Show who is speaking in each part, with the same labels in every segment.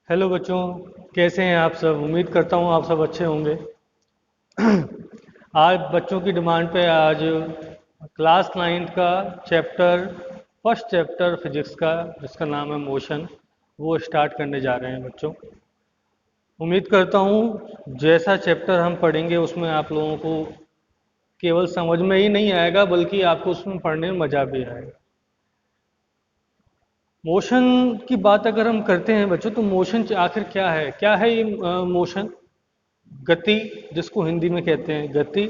Speaker 1: Hello बच्चों, कैसे हैं आप सब। उम्मीद करता हूँ आप सब अच्छे होंगे। आज बच्चों की डिमांड पे आज क्लास 9 का फर्स्ट चैप्टर फिजिक्स का, जिसका नाम है मोशन, वो स्टार्ट करने जा रहे हैं बच्चों। उम्मीद करता हूँ जैसा चैप्टर हम पढ़ेंगे उसमें आप लोगों को केवल समझ में ही नहीं आएगा, बल्कि आपको उसमें पढ़ने में मज़ा भी आएगा। मोशन की बात अगर हम करते हैं बच्चों, तो मोशन आखिर क्या है ये मोशन। गति, जिसको हिंदी में कहते हैं गति।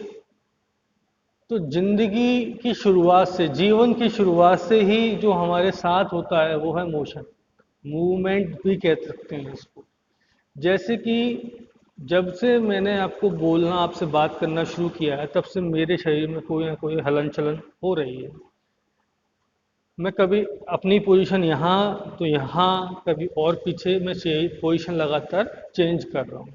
Speaker 1: तो जिंदगी की शुरुआत से, जीवन की शुरुआत से ही जो हमारे साथ होता है वो है मोशन। मूवमेंट भी कह सकते हैं इसको। जैसे कि जब से मैंने आपको बोलना, आपसे बात करना शुरू किया है, तब से मेरे शरीर में कोई ना कोई हलन चलन हो रही है। मैं कभी अपनी पोजीशन यहाँ तो यहाँ, कभी और पीछे, मैं पोजीशन लगातार चेंज कर रहा हूँ।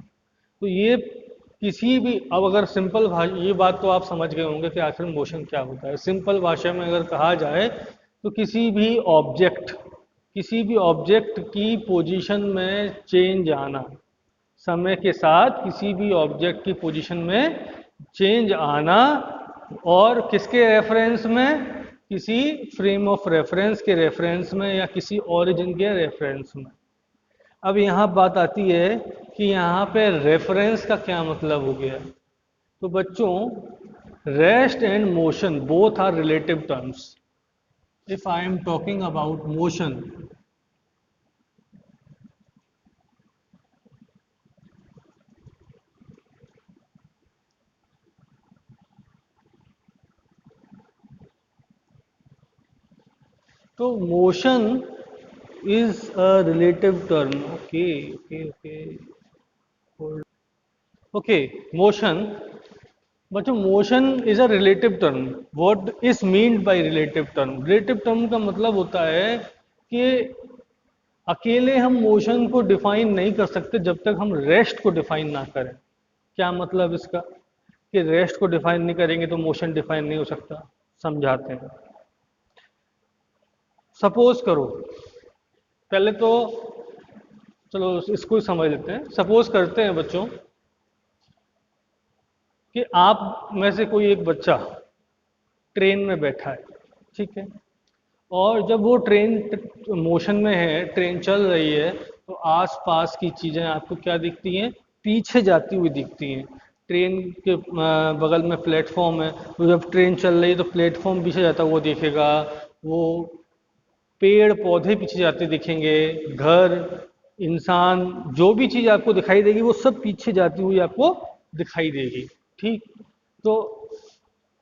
Speaker 1: तो ये किसी भी, अब अगर सिंपल भाषा, ये बात तो आप समझ गए होंगे कि आखिर मोशन क्या होता है। सिंपल भाषा में अगर कहा जाए तो किसी भी ऑब्जेक्ट की पोजीशन में चेंज आना, समय के साथ किसी भी ऑब्जेक्ट की पोजीशन में चेंज आना, और किसके रेफरेंस में, किसी फ्रेम ऑफ रेफरेंस के रेफरेंस में, या किसी ओरिजिन के रेफरेंस में। अब यहाँ बात आती है कि यहाँ पे रेफरेंस का क्या मतलब हो गया। तो बच्चों, rest and motion both are relative terms. If I am talking about motion, तो motion is a relative term. Okay, motion. बच्चों, motion is a relative term. What is meant by relative term? Relative term का मतलब होता है कि अकेले हम motion को डिफाइन नहीं कर सकते जब तक हम रेस्ट को डिफाइन ना करें। क्या मतलब इसका? कि रेस्ट को डिफाइन नहीं करेंगे तो मोशन डिफाइन नहीं हो सकता। समझाते हैं। सपोज करो, पहले तो चलो इसको समझ लेते हैं। सपोज करते हैं बच्चों कि आप में से कोई एक बच्चा ट्रेन में बैठा है, ठीक है। और जब वो ट्रेन मोशन में है, ट्रेन चल रही है, तो आसपास की चीज़ें आपको क्या दिखती हैं? पीछे जाती हुई दिखती हैं। ट्रेन के बगल में प्लेटफॉर्म है, तो जब ट्रेन चल रही है तो प्लेटफॉर्म पीछे जाता हुआ दिखेगा। वो पेड़ पौधे पीछे जाते दिखेंगे, घर, इंसान, जो भी चीज़ आपको दिखाई देगी वो सब पीछे जाती हुई आपको दिखाई देगी, ठीक। तो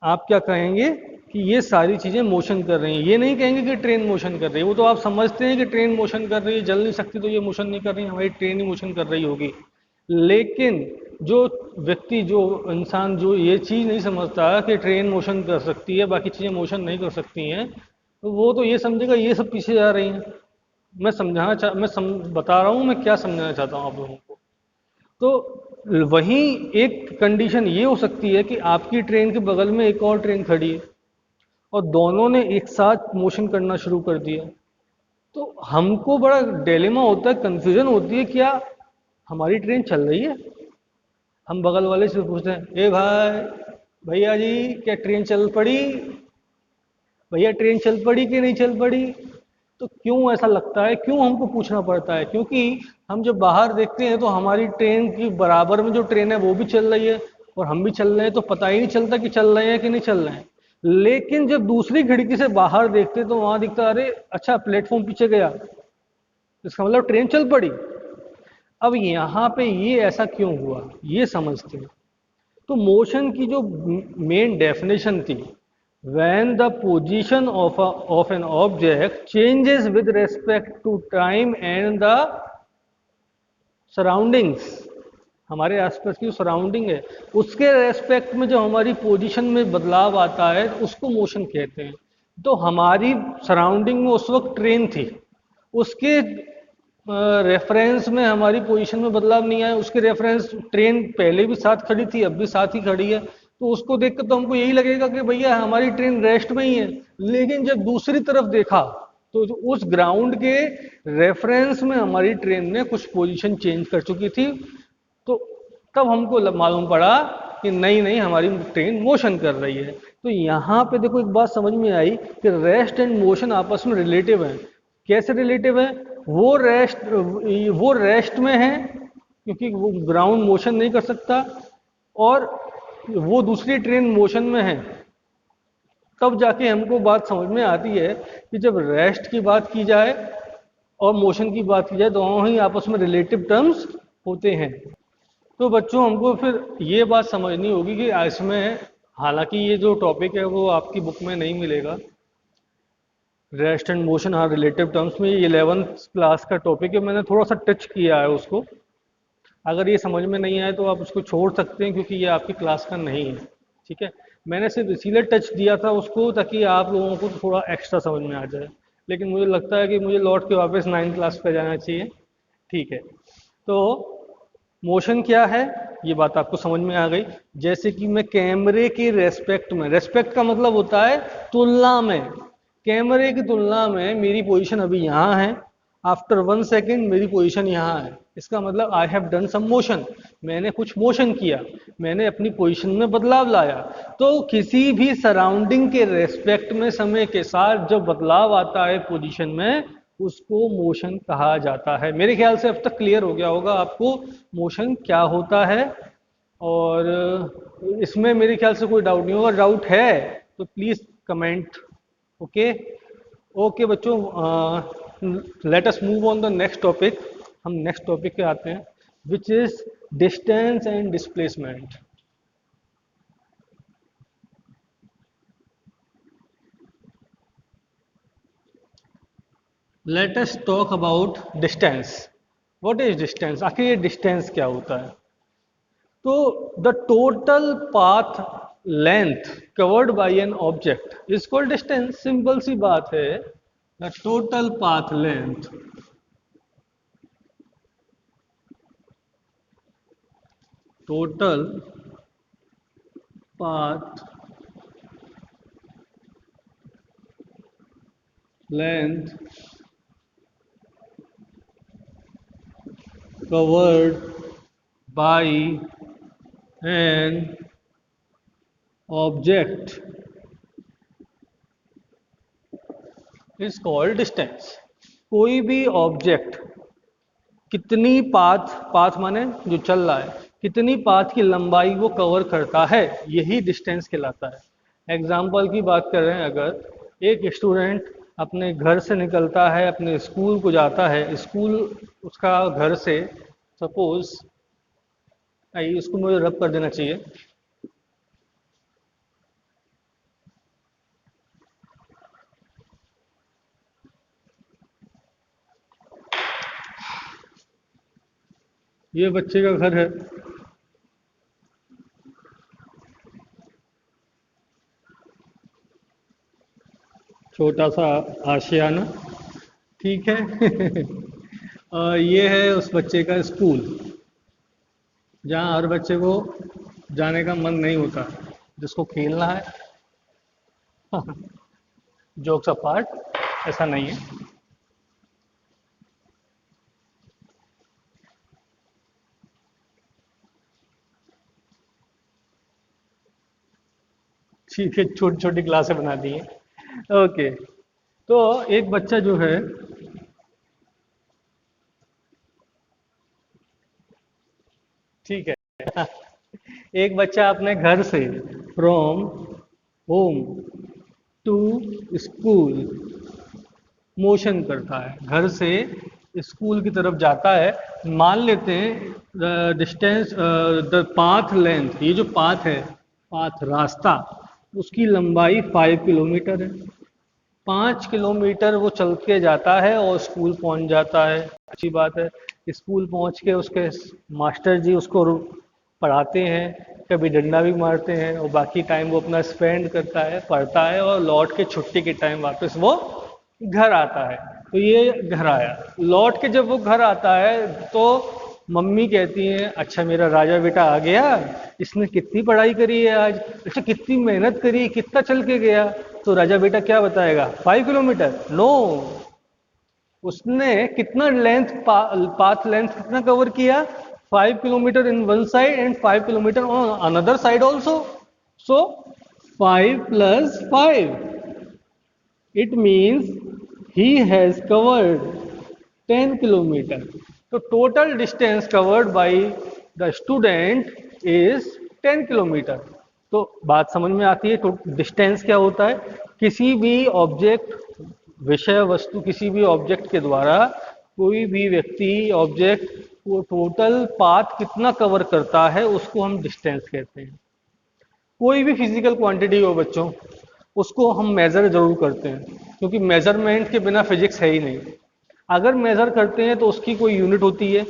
Speaker 1: आप क्या कहेंगे कि ये सारी चीज़ें मोशन कर रही हैं। ये नहीं कहेंगे कि ट्रेन मोशन कर रही है। वो तो आप समझते हैं कि ट्रेन मोशन कर रही है, चल नहीं सकती तो ये मोशन नहीं कर रही, हमारी ट्रेन ही मोशन कर रही होगी। लेकिन जो व्यक्ति, जो इंसान, जो ये चीज़ नहीं समझता कि ट्रेन मोशन कर सकती है, बाकी चीज़ें मोशन नहीं कर सकती हैं, तो वो तो ये समझेगा ये सब पीछे जा रही हैं। बता रहा हूँ मैं क्या समझाना चाहता हूँ आप लोगों को। तो वहीं एक कंडीशन ये हो सकती है कि आपकी ट्रेन के बगल में एक और ट्रेन खड़ी है और दोनों ने एक साथ मोशन करना शुरू कर दिया। तो हमको बड़ा डिलेमा होता है, कंफ्यूजन होती है, क्या हमारी ट्रेन चल रही है? हम बगल वाले से पूछते हैं, ए भाई, भैया जी, क्या ट्रेन चल पड़ी? भैया ट्रेन चल पड़ी कि नहीं चल पड़ी? तो क्यों ऐसा लगता है, क्यों हमको पूछना पड़ता है? क्योंकि हम जब बाहर देखते हैं तो हमारी ट्रेन की बराबर में जो ट्रेन है वो भी चल रही है और हम भी चल रहे हैं, तो पता ही नहीं चलता कि चल रहे हैं कि नहीं चल रहे हैं। लेकिन जब दूसरी खिड़की से बाहर देखते हैं तो वहां दिखता है, अरे अच्छा, प्लेटफॉर्म पीछे गया, इसका मतलब ट्रेन चल पड़ी। अब यहाँ पे ये ऐसा क्यों हुआ, ये समझते हैं। तो मोशन की जो मेन डेफिनेशन थी, when the position of an object changes with respect to time and the surroundings, हमारे आसपास की जो सराउंडिंग है उसके रेस्पेक्ट में जो हमारी पोजीशन में बदलाव आता है उसको मोशन कहते हैं। तो हमारी सराउंडिंग में उस वक्त ट्रेन थी, उसके रेफरेंस में हमारी पोजीशन में बदलाव नहीं आया। उसके रेफरेंस, ट्रेन पहले भी साथ खड़ी थी, अब भी साथ ही खड़ी है, तो उसको देखकर तो हमको यही लगेगा कि भैया हमारी ट्रेन रेस्ट में ही है। लेकिन जब दूसरी तरफ देखा तो जो उस ग्राउंड के रेफरेंस में हमारी ट्रेन ने कुछ पोजीशन चेंज कर चुकी थी, तो तब हमको मालूम पड़ा कि नहीं नहीं हमारी ट्रेन मोशन कर रही है। तो यहाँ पे देखो एक बात समझ में आई कि रेस्ट एंड मोशन आपस में रिलेटिव है। कैसे रिलेटिव है? वो रेस्ट में है क्योंकि वो ग्राउंड मोशन नहीं कर सकता, और वो दूसरी ट्रेन मोशन में है। तब जाके हमको बात समझ में आती है कि जब रेस्ट की बात की जाए और मोशन की बात की जाए, दोनों ही आपस में रिलेटिव टर्म्स होते हैं। तो बच्चों हमको फिर ये बात समझनी होगी कि इसमें, हालांकि ये जो टॉपिक है वो आपकी बुक में नहीं मिलेगा, रेस्ट एंड मोशन हाँ रिलेटिव टर्म्स में, ये 11th क्लास का टॉपिक है, मैंने थोड़ा सा टच किया है उसको। अगर ये समझ में नहीं आए तो आप उसको छोड़ सकते हैं क्योंकि ये आपकी क्लास का नहीं है, ठीक है। मैंने सिर्फ इसीलिए टच दिया था उसको ताकि आप लोगों को थोड़ा एक्स्ट्रा समझ में आ जाए, लेकिन मुझे लगता है कि मुझे लौट के वापस 9th क्लास पे जाना चाहिए, ठीक है। तो मोशन क्या है ये बात आपको समझ में आ गई। जैसे कि मैं कैमरे के रेस्पेक्ट में, रेस्पेक्ट का मतलब होता है तुलना में, कैमरे की तुलना में मेरी पोजीशन अभी यहाँ है, आफ्टर 1 सेकेंड मेरी पोजीशन यहाँ है, इसका मतलब I have done some motion, मैंने कुछ मोशन किया, मैंने अपनी पोजीशन में बदलाव लाया। तो किसी भी सराउंडिंग के रेस्पेक्ट में समय के साथ जब बदलाव आता है पोजीशन में, उसको मोशन कहा जाता है। मेरे ख्याल से अब तक क्लियर हो गया होगा आपको मोशन क्या होता है, और इसमें मेरे ख्याल से कोई डाउट नहीं होगा। डाउट है तो प्लीज कमेंट। ओके ओके बच्चों, let us move on the next topic. हम नेक्स्ट टॉपिक पे आते हैं, which is distance and displacement. Let us talk about distance. What is distance? आखिर ये डिस्टेंस क्या होता है? तो the total path length covered by an object is called distance. Simple सी बात है, the total path length total path length covered by an object is called distance। कोई भी ऑब्जेक्ट कितनी पाथ माने जो चल रहा है, कितनी पाथ की लंबाई वो कवर करता है, यही डिस्टेंस कहलाता है। एग्जाम्पल की बात कर रहे हैं, अगर एक स्टूडेंट अपने घर से निकलता है, अपने स्कूल को जाता है, स्कूल उसका घर से सपोज, इसको मुझे रब कर देना चाहिए, ये बच्चे का घर है, छोटा सा आशियाना, ठीक है। और ये है उस बच्चे का स्कूल, जहाँ हर बच्चे को जाने का मन नहीं होता, जिसको खेलना है। जोक्स अपार्ट, ऐसा नहीं है। ठीक है, छोटी छोटी क्लासें बना दी हैं। ओके, तो एक बच्चा जो है, ठीक है, एक बच्चा अपने घर से from home to school motion करता है, घर से स्कूल की तरफ जाता है। मान लेते हैं डिस्टेंस, द पाथ लेंथ, ये जो पाथ है, पाथ रास्ता, उसकी लंबाई 5 किलोमीटर है। 5 किलोमीटर वो चल के जाता है और स्कूल पहुंच जाता है। अच्छी बात है, स्कूल पहुंच के उसके मास्टर जी उसको पढ़ाते हैं, कभी डंडा भी मारते हैं, और बाकी टाइम वो अपना स्पेंड करता है, पढ़ता है, और लौट के छुट्टी के टाइम वापस वो घर आता है। तो ये घर आया, लौट के जब वो घर आता है तो मम्मी कहती है, अच्छा मेरा राजा बेटा आ गया, इसने कितनी पढ़ाई करी है आज, अच्छा कितनी मेहनत करी, कितना चल के गया। तो राजा बेटा क्या बताएगा? 5 किलोमीटर? नो, उसने कितना लेंथ पाथ लेंथ कितना कवर किया, 5 kilometre in one side and 5 kilometre on another side also. So 5 plus 5, it means he has covered 10 kilometer. So total distance covered by the student is 10 kilometer. तो बात समझ में आती है. तो distance क्या होता है, किसी भी ऑब्जेक्ट, विषय वस्तु, किसी भी ऑब्जेक्ट के द्वारा कोई भी व्यक्ति ऑब्जेक्ट वो टोटल पाथ कितना कवर करता है उसको हम डिस्टेंस कहते हैं. कोई भी फिजिकल क्वांटिटी हो बच्चों, उसको हम मेजर जरूर करते हैं, क्योंकि मेजरमेंट के बिना फिजिक्स है ही नहीं. अगर मेजर करते हैं तो उसकी कोई यूनिट होती है,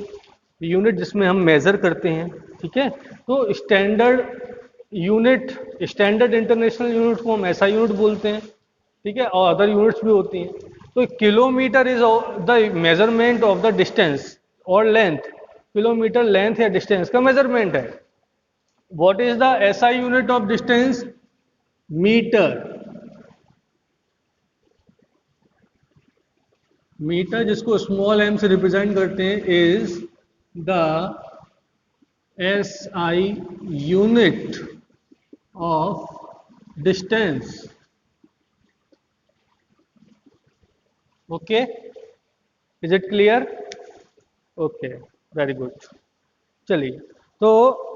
Speaker 1: यूनिट जिसमें हम मेजर करते हैं. ठीक है, तो standard unit, standard international unit को हम ऐसा यूनिट बोलते हैं. ठीक है, और अदर यूनिट्स भी होती हैं. तो kilometre is the measurement of the distance और लेंथ. किलोमीटर लेंथ या डिस्टेंस का मेजरमेंट है. What is the SI unit of distance? Metre. Metre जिसको स्मॉल एम से रिप्रेजेंट करते हैं is the SI unit of distance. Okay, is it clear? Okay, very good. चलिए, तो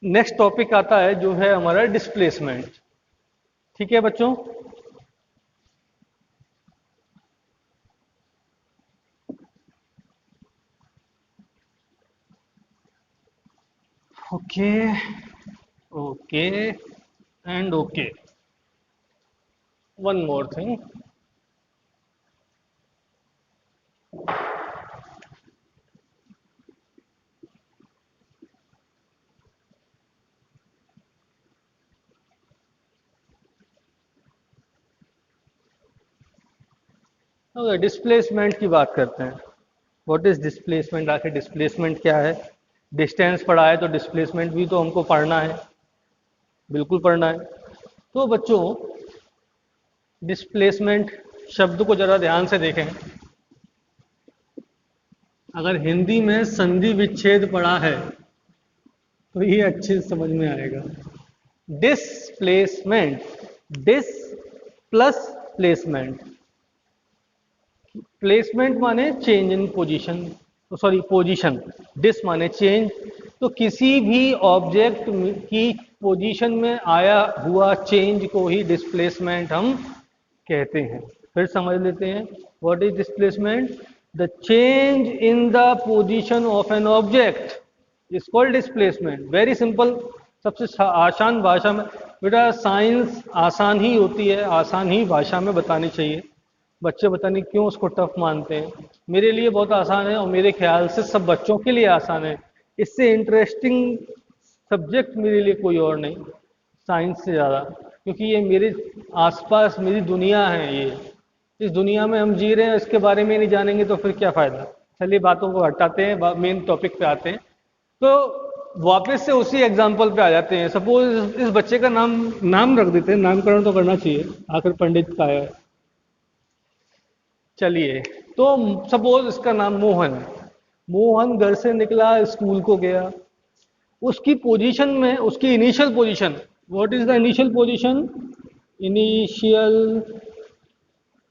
Speaker 1: नेक्स्ट टॉपिक आता है जो है हमारा डिस्प्लेसमेंट. ठीक है बच्चों, okay okay and okay. One more thing, displacement की बात करते हैं. What is displacement? आखिर डिस्प्लेसमेंट क्या है? डिस्टेंस पढ़ा है तो डिस्प्लेसमेंट भी तो हमको पढ़ना है, बिल्कुल पढ़ना है. तो बच्चों, डिस्प्लेसमेंट शब्द को जरा ध्यान से देखें. अगर हिंदी में संधि विच्छेद पढ़ा है तो ये अच्छे से समझ में आएगा. Displacement, dis plus placement. Placement माने change in position, sorry position. Dis माने चेंज. तो किसी भी ऑब्जेक्ट की पोजीशन में आया हुआ चेंज को ही डिस्प्लेसमेंट हम कहते हैं. फिर समझ लेते हैं. What is displacement? The change in the position of N object is called displacement. Very simple, सबसे आसान भाषा में. बेटा साइंस आसान ही होती है, आसान ही भाषा में बतानी चाहिए. बच्चे पता नहीं क्यों उसको टफ मानते हैं. मेरे लिए बहुत आसान है और मेरे ख्याल से सब बच्चों के लिए आसान है. इससे इंटरेस्टिंग सब्जेक्ट मेरे लिए कोई और नहीं साइंस से ज़्यादा, क्योंकि ये मेरे आसपास मेरी दुनिया है. ये इस दुनिया में हम जी रहे हैं, इसके बारे में नहीं जानेंगे तो फिर क्या फ़ायदा. चलिए बातों को हटाते हैं, मेन टॉपिक पे आते हैं. तो वापस से उसी एग्जाम्पल पे आ जाते हैं. सपोज इस बच्चे का नाम रख देते हैं, नामकरण तो करना चाहिए, आखिर पंडित का है. चलिए, तो सपोज इसका नाम मोहन है. मोहन घर से निकला, स्कूल को गया. उसकी पोजीशन में, उसकी initial position, what is the initial position? Initial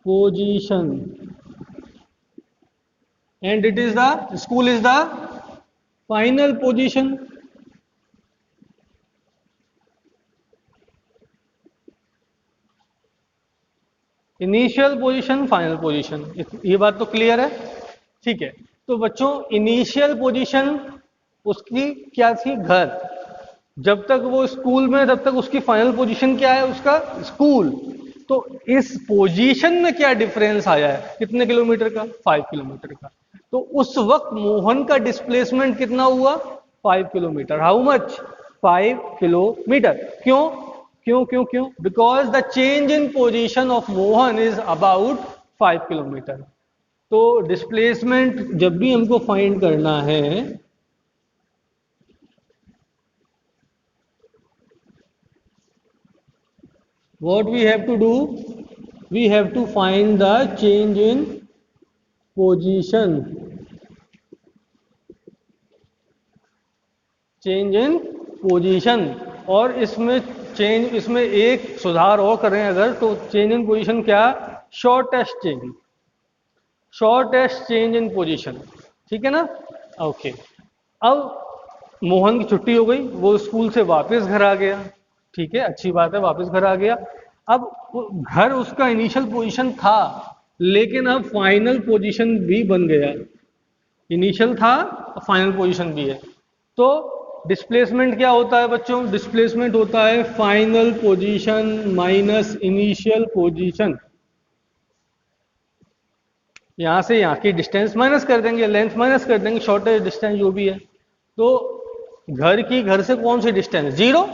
Speaker 1: position, and it is the, school is the final position. Initial position, final position, ये बात तो क्लियर है. ठीक है, तो बच्चों इनिशियल पोजीशन उसकी क्या थी? घर. जब तक वो स्कूल में, तब तक उसकी फाइनल पोजीशन क्या है? उसका स्कूल. तो इस पोजीशन में क्या डिफरेंस आया है? कितने किलोमीटर का? 5 किलोमीटर का. तो उस वक्त मोहन का डिस्प्लेसमेंट कितना हुआ? 5 किलोमीटर. How much? 5 किलोमीटर. क्यों क्यों क्यों क्यों? Because the change in position of Mohan is about 5 kilometre. तो डिस्प्लेसमेंट जब भी हमको फाइंड करना है, what we have to do? We have to find the change in position, change in position. और इसमें एक सुधार और करें अगर, तो चेंज इन पोजीशन क्या, shortest change, shortest change in position, ठीक है ना। ओके, अब मोहन की छुट्टी हो गई, वो स्कूल से वापस घर आ गया, ठीक है, अच्छी बात है, वापस घर आ गया। अब घर उसका इनिशियल पोजीशन था, लेकिन अब फाइनल पोजीशन भी बन गया। इनिशियल था, फाइनल पोजीशन भी है। तो डिस्प्लेसमेंट क्या होता है बच्चों, डिस्प्लेसमेंट होता है final position minus initial position. यहां से यहाँ की डिस्टेंस माइनस कर देंगे, लेंथ माइनस कर देंगे, शॉर्टेज डिस्टेंस जो भी है। तो घर से कौन सी डिस्टेंस, 0,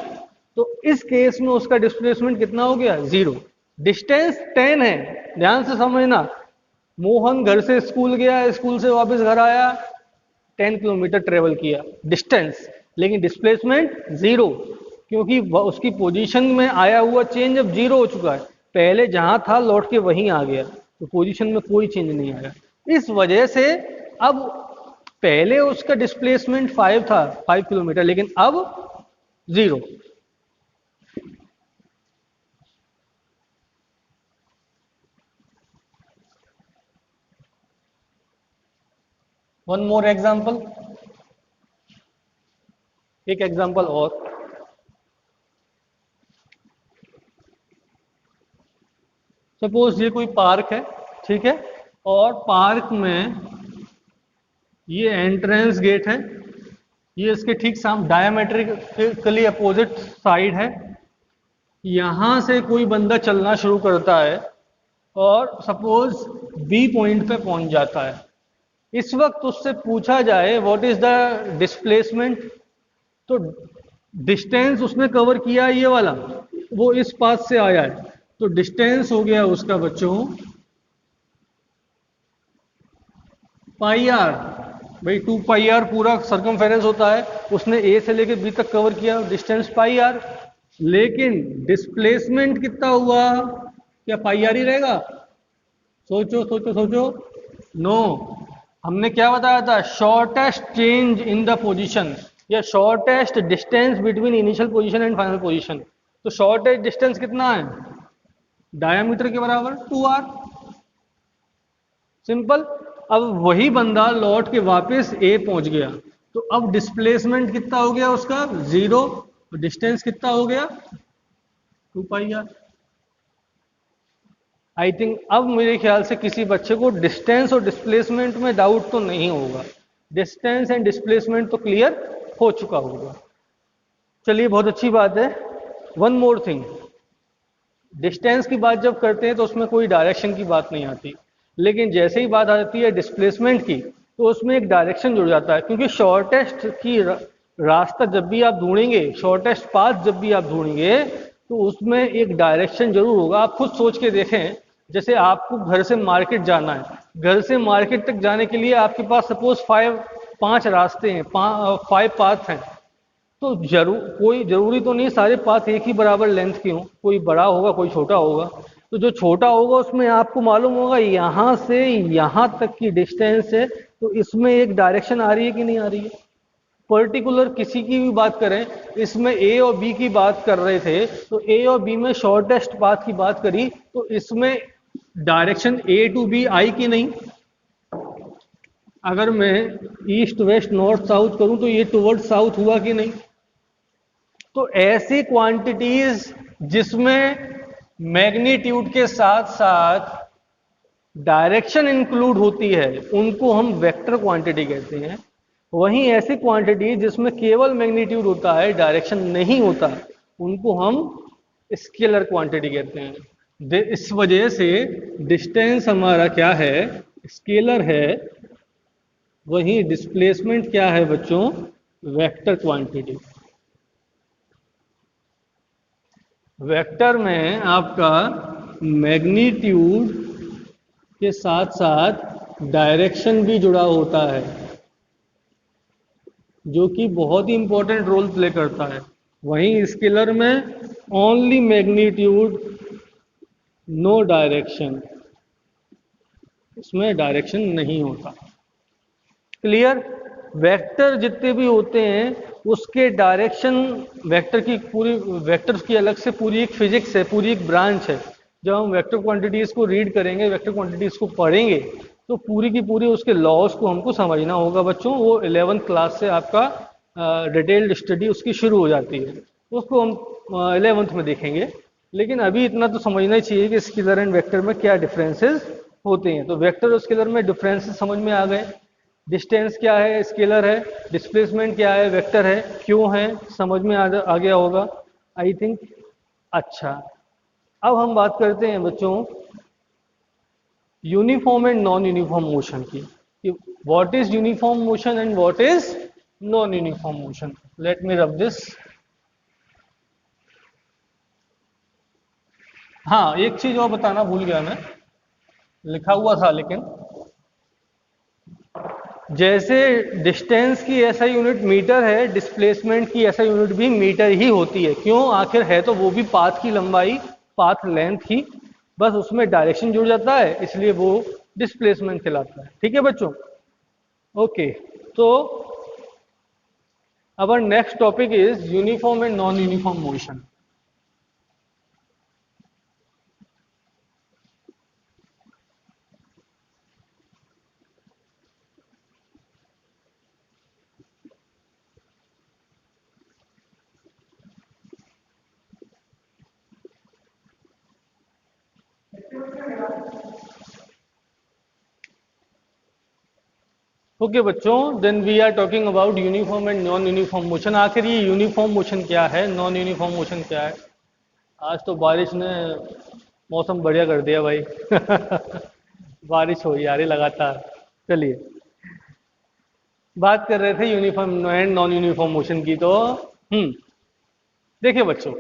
Speaker 1: तो इस केस में उसका डिस्प्लेसमेंट कितना हो गया, 0। डिस्टेंस 10 है, ध्यान से समझना। मोहन घर से स्कूल गया, स्कूल से वापस घर आया, 10 किलोमीटर ट्रेवल किया डिस्टेंस, लेकिन डिस्प्लेसमेंट 0, क्योंकि उसकी पोजीशन में आया हुआ चेंज अब 0 हो चुका है। पहले जहां था लौट के वहीं आ गया, तो पोजीशन में कोई चेंज नहीं आया। इस वजह से अब पहले उसका डिस्प्लेसमेंट 5 था, 5 किलोमीटर, लेकिन अब 0। वन मोर एग्जाम्पल, एक एग्जाम्पल और। सपोज ये कोई पार्क है, ठीक है, और पार्क में ये एंट्रेंस गेट है, ये इसके ठीक सामने डायमेट्रिकली अपोजिट साइड है। यहां से कोई बंदा चलना शुरू करता है और सपोज बी पॉइंट पे पहुंच जाता है। इस वक्त उससे पूछा जाए व्हाट इज द डिस्प्लेसमेंट, तो डिस्टेंस उसने कवर किया ये वाला, वो इस पाथ से आया है, तो डिस्टेंस हो गया उसका बच्चों पाई आर। भाई 2 पाई आर पूरा सर्कमफेरेंस होता है, उसने ए से लेके बी तक कवर किया, डिस्टेंस पाई आर। लेकिन डिस्प्लेसमेंट कितना हुआ, क्या पाई आर ही रहेगा, सोचो सोचो सोचो। नो, हमने क्या बताया था, shortest change in the position या shortest distance between initial position and final position. तो शॉर्टेस्ट डिस्टेंस कितना है, डायमीटर के बराबर 2r, सिंपल। अब वही बंदा लौट के वापस ए पहुंच गया, तो अब डिस्प्लेसमेंट कितना हो गया उसका 0, डिस्टेंस कितना हो गया 2 पाई आर। आई थिंक अब मेरे ख्याल से किसी बच्चे को डिस्टेंस और डिस्प्लेसमेंट में डाउट तो नहीं होगा, डिस्टेंस एंड डिस्प्लेसमेंट तो क्लियर हो चुका होगा। चलिए बहुत अच्छी बात है। वन मोर थिंग, डिस्टेंस की बात जब करते हैं तो उसमें कोई डायरेक्शन की बात नहीं आती, लेकिन जैसे ही बात आती है डिस्प्लेसमेंट की, तो उसमें एक डायरेक्शन जुड़ जाता है, क्योंकि शॉर्टेस्ट की रास्ता जब भी आप ढूंढेंगे, शॉर्टेस्ट पाथ जब भी आप ढूंढेंगे, तो उसमें एक डायरेक्शन जरूर होगा। आप खुद सोच के देखें, जैसे आपको घर से मार्केट जाना है, घर से मार्केट तक जाने के लिए आपके पास सपोज 5 रास्ते हैं, 5 पाथ हैं, तो कोई जरूरी तो नहीं सारे पाथ एक ही बराबर लेंथ के हों, कोई बड़ा होगा कोई छोटा होगा। तो जो छोटा होगा उसमें आपको मालूम होगा यहाँ से यहाँ तक की डिस्टेंस है, तो इसमें एक डायरेक्शन आ रही है कि नहीं आ रही है। पर्टिकुलर किसी की भी बात करें, इसमें ए और बी की बात कर रहे थे, तो ए और बी में शॉर्टेस्ट पाथ की बात करी, तो इसमें डायरेक्शन ए टू बी आई कि नहीं। अगर मैं ईस्ट वेस्ट नॉर्थ साउथ करूं तो ये टुवर्ड साउथ हुआ कि नहीं। तो ऐसी क्वांटिटीज जिसमें मैग्नीट्यूड के साथ साथ डायरेक्शन इंक्लूड होती है उनको हम वेक्टर क्वांटिटी कहते हैं। वहीं ऐसी क्वांटिटी जिसमें केवल मैग्नीट्यूड होता है, डायरेक्शन नहीं होता, उनको हम स्केलर क्वांटिटी कहते हैं। इस वजह से डिस्टेंस हमारा क्या है, स्केलर है। वहीं डिस्प्लेसमेंट क्या है बच्चों, वेक्टर क्वांटिटी। वेक्टर में आपका मैग्नीट्यूड के साथ साथ डायरेक्शन भी जुड़ा होता है, जो कि बहुत ही इंपॉर्टेंट रोल प्ले करता है। वहीं स्केलर में ओनली मैग्नीट्यूड, नो डायरेक्शन। उसमें डायरेक्शन नहीं होता। क्लियर? वेक्टर जितने भी होते हैं उसके डायरेक्शन, वेक्टर की पूरी, वेक्टर्स की अलग से पूरी एक फिजिक्स है, पूरी एक ब्रांच है। जब हम वेक्टर क्वांटिटीज को रीड करेंगे, वेक्टर क्वांटिटीज को पढ़ेंगे, तो पूरी की पूरी उसके लॉज को हमको समझना होगा बच्चों। वो 11th क्लास से आपका डिटेल्ड स्टडी उसकी शुरू हो जाती है, उसको हम 11th में देखेंगे। लेकिन अभी इतना तो समझना ही चाहिए कि स्केलर एंड वेक्टर में क्या डिफरेंसेस होते हैं। तो वेक्टर और स्केलर में डिफरेंसेस समझ में आ गए। डिस्टेंस क्या है, स्केलर है। डिस्प्लेसमेंट क्या है, वेक्टर है। क्यों है, समझ में आ गया होगा आई थिंक। अच्छा, अब हम बात करते हैं बच्चों uniform and non uniform motion की, कि what is uniform motion and what is non uniform motion. Let me rub this. हाँ, एक चीज और बताना भूल गया मैं, लिखा हुआ था लेकिन, जैसे डिस्टेंस की ऐसा यूनिट मीटर है, डिस्प्लेसमेंट की ऐसा यूनिट भी मीटर ही होती है। क्यों? आखिर है तो वो भी पाथ की लंबाई, पाथ लेंथ ही, बस उसमें डायरेक्शन जुड़ जाता है, इसलिए वो डिस्प्लेसमेंट कहलाता है। ठीक है बच्चों? ओके, तो our next topic is uniform and non-uniform motion. Okay बच्चों, then we are talking about uniform and non uniform motion. आखिर ये यूनिफॉर्म मोशन क्या है, नॉन यूनिफॉर्म मोशन क्या है? आज तो बारिश ने मौसम बढ़िया कर दिया भाई। बारिश हो जा रही लगातार। चलिए, बात कर रहे थे uniform and non uniform motion की। तो देखिए बच्चों,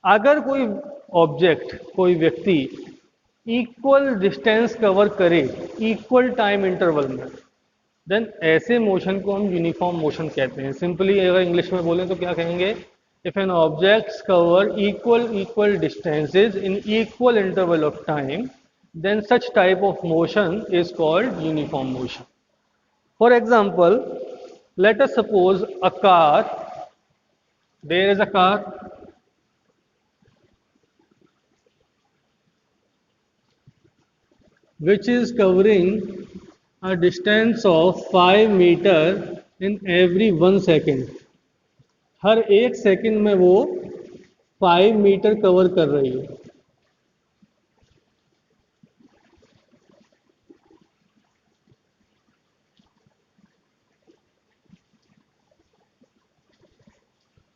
Speaker 1: अगर कोई ऑब्जेक्ट, कोई व्यक्ति इक्वल डिस्टेंस कवर करे इक्वल टाइम इंटरवल में, देन ऐसे मोशन को हम यूनिफॉर्म मोशन कहते हैं। सिंपली अगर इंग्लिश में बोलें तो क्या कहेंगे? If an objects cover equal distances in equal interval of time, then such type of motion is called uniform motion. For example, let us suppose a car, there is a car, which is covering a distance of 5 meter in every 1 second. Her 1 second में वो 5 metre cover कर रही है।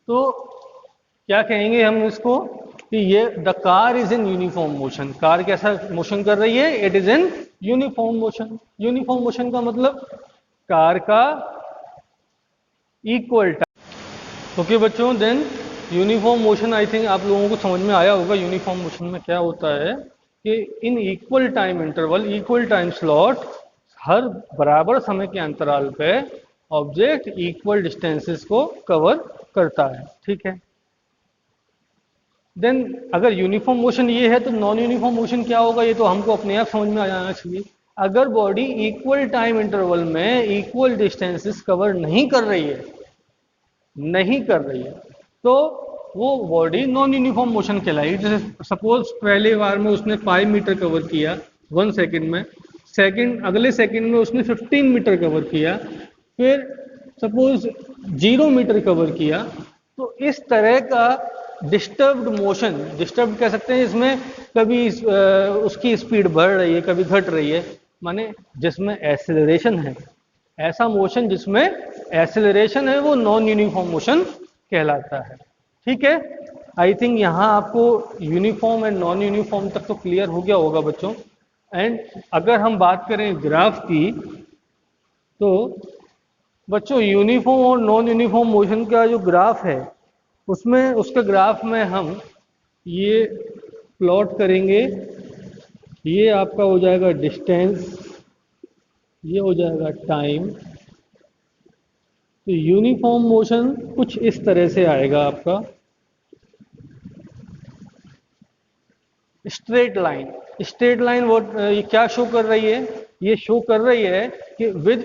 Speaker 1: तो क्या कहेंगे हम इसको कि ये the car is in uniform motion. Car कैसा मोशन कर रही है? It is in uniform motion. Uniform motion का मतलब कार का इक्वल टाइम। ओके बच्चों, then uniform motion I think आप लोगों को समझ में आया होगा। यूनिफॉर्म मोशन में क्या होता है कि in equal time interval, equal time slot, हर बराबर समय के अंतराल पे ऑब्जेक्ट इक्वल डिस्टेंसेस को कवर करता है। ठीक है? देन अगर यूनिफॉर्म मोशन ये है तो नॉन यूनिफॉर्म मोशन क्या होगा, ये तो हमको अपने आप समझ में आ जाना चाहिए। अगर बॉडी इक्वल टाइम इंटरवल में इक्वल डिस्टेंसेस कवर नहीं कर रही है, नहीं कर रही है, तो वो बॉडी नॉन यूनिफॉर्म मोशन कहलाएगी। जैसे सपोज पहले बार में उसने 5 मीटर कवर किया 1 सेकंड में, अगले सेकंड में उसने 15 मीटर कवर किया, फिर सपोज 0 मीटर कवर किया। तो इस तरह का डिस्टर्ब्ड मोशन, डिस्टर्ब कह सकते हैं, इसमें कभी उसकी स्पीड बढ़ रही है, कभी घट रही है, माने जिसमें एक्सेलरेशन है, ऐसा मोशन जिसमें एक्सेलरेशन है वो नॉन यूनिफॉर्म मोशन कहलाता है। ठीक है? आई थिंक यहाँ आपको यूनिफॉर्म एंड नॉन यूनिफॉर्म तक तो क्लियर हो गया होगा बच्चों। एंड अगर हम बात करें ग्राफ की, तो बच्चों यूनिफॉर्म और नॉन यूनिफॉर्म मोशन का जो ग्राफ है, उसमें उसके ग्राफ में हम ये प्लॉट करेंगे। ये आपका हो जाएगा डिस्टेंस, ये हो जाएगा टाइम। तो यूनिफॉर्म मोशन कुछ इस तरह से आएगा आपका, स्ट्रेट लाइन। स्ट्रेट लाइन वो ये क्या शो कर रही है ये शो कर रही है कि with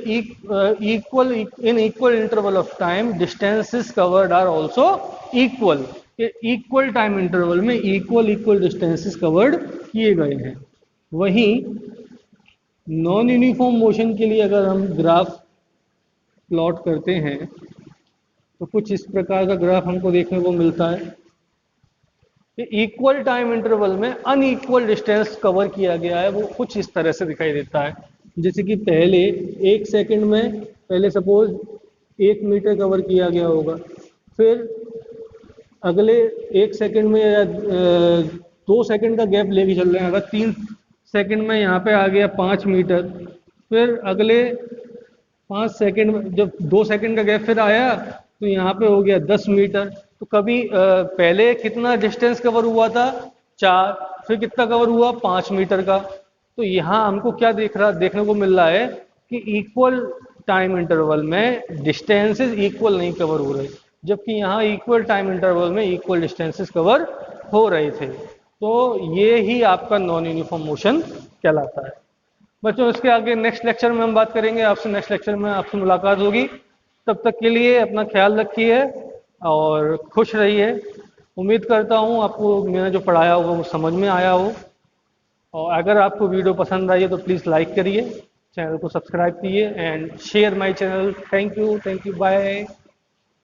Speaker 1: equal in equal interval of time distances covered are also equal, कि इक्वल टाइम इंटरवल में इक्वल इक्वल डिस्टेंसेस कवर्ड किए गए हैं। वहीं नॉन यूनिफॉर्म मोशन के लिए अगर हम ग्राफ प्लॉट करते हैं तो कुछ इस प्रकार का ग्राफ हमको देखने को मिलता है कि इक्वल टाइम इंटरवल में अनइक्वल डिस्टेंस कवर किया गया है। वो कुछ इस तरह से दिखाई देता है, जैसे कि पहले 1 सेकंड में, पहले सपोज 1 मीटर कवर किया गया होगा, फिर अगले 1 सेकंड में या 2 सेकंड का गैप लेके चल रहे हैं, अगर 3 सेकंड में यहाँ पे आ गया 5 मीटर, फिर अगले 5 सेकंड में जब 2 सेकंड का गैप फिर आया तो यहाँ पे हो गया 10 मीटर। तो कभी पहले कितना डिस्टेंस कवर हुआ था 4, फिर कितना कवर हुआ 5 मीटर का। तो यहाँ हमको क्या देखने को मिल रहा है कि इक्वल टाइम इंटरवल में डिस्टेंसेस इक्वल नहीं कवर हो रहे, जबकि यहाँ इक्वल टाइम इंटरवल में इक्वल डिस्टेंसेस कवर हो रहे थे। तो ये ही आपका नॉन यूनिफॉर्म मोशन कहलाता है। बच्चों इसके आगे नेक्स्ट लेक्चर में हम बात करेंगे आपसे, नेक्स्ट लेक्चर में आपसे मुलाकात होगी। तब तक के लिए अपना ख्याल रखिए और खुश रहिए। उम्मीद करता हूँ आपको मैंने जो पढ़ाया होगा वो समझ में आया हो, और अगर आपको वीडियो पसंद आई है तो प्लीज़ लाइक करिए, चैनल को सब्सक्राइब कीजिए and share my channel. Thank you, bye.